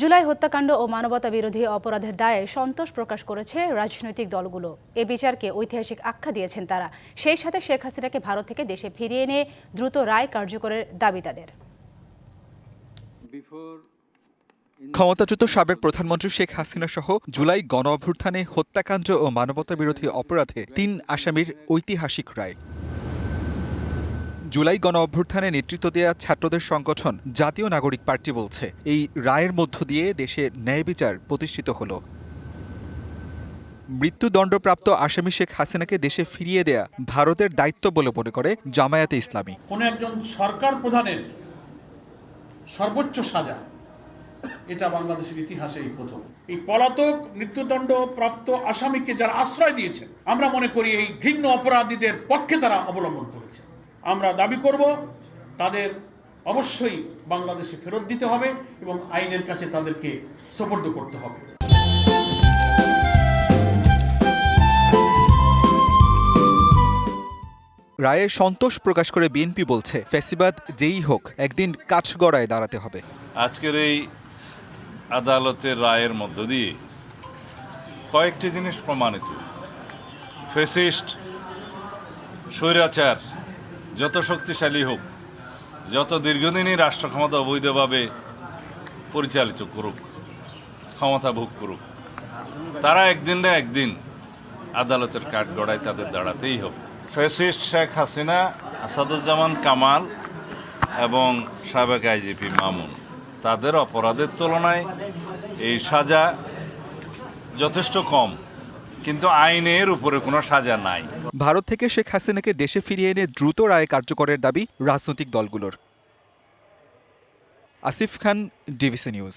জুলাই হত্যাকাণ্ড ও মানবতা বিরোধী অপরাধের দায়ে সন্তোষ প্রকাশ করেছে রাজনৈতিক দলগুলো। এ বিচারকে ঐতিহাসিক আখ্যা দিয়েছেন তারা। সেই সাথে শেখ হাসিনাকে ভারত থেকে দেশে ফিরিয়ে এনে দ্রুত রায় কার্যকরের দাবি তাদের। ক্ষমতাচ্যুত সাবেক প্রধানমন্ত্রী শেখ হাসিনা সহ জুলাই গণঅভ্যুত্থানে হত্যাকাণ্ড ও মানবতা বিরোধী অপরাধে ৩ আসামির ঐতিহাসিক রায়। জুলাই গণঅভ্যুত্থানে নেতৃত্ব দেওয়া ছাত্রদের সংগঠন জাতীয় নাগরিক পার্টি বলছে, এই রায়ের মধ্য দিয়ে দেশে ন্যায় বিচার প্রতিষ্ঠিত হল। মৃত্যুদণ্ডপ্রাপ্ত আসামি শেখ হাসিনাকে দেশে ফিরিয়ে দেয়া ভারতের দায়িত্ব বলে মনে করে জামায়াতে ইসলামী। কোন একজন সরকার প্রধানের সর্বোচ্চ সাজা, এটা বাংলাদেশের ইতিহাসে এই প্রথম। এই পলাতক মৃত্যুদণ্ড প্রাপ্ত আসামিকে যারা আশ্রয় দিয়েছেন, আমরা মনে করি এই ঘৃণ্য অপরাধীদের পক্ষে তারা অবলম্বন করেছে। আমরা দাবি করব তাদের অবশ্যই বাংলাদেশে ফেরত দিতে হবে এবং আইনের কাছে তাদেরকে সোপর্দ করতে হবে। রায়ে সন্তোষ প্রকাশ করে বিএনপি বলছে, ফ্যাসিবাদ যেই হোক একদিন কাঠগড়ায় দাঁড়াতে হবে। আজকের এই আদালতের রায়ের মধ্য দিয়ে কয়েকটি জিনিস প্রমাণিত। ফ্যাসিস্ট স্বৈরাচার যত শক্তিশালী হোক, যত দীর্ঘদিনই রাষ্ট্র ক্ষমতা অবৈধভাবে পরিচালিত করুক, ক্ষমতা ভোগ করুক, তারা একদিন না একদিন আদালতের কাঠগড়ায় তাদের দাঁড়াতেই হবে। ফ্যাসিস্ট শেখ হাসিনা, আসাদুজ্জামান কামাল এবং সাবেক আইজিপি মামুন, তাদের অপরাধের তুলনায় এই সাজা যথেষ্ট কম, কিন্তু আইনের উপরে কোনো সাজা নাই। ভারত থেকে শেখ হাসিনাকে দেশে ফিরিয়ে এনে দ্রুত রায় কার্যকরের দাবি রাজনৈতিক দলগুলোর। আসিফ খান, ডিবিসি নিউজ।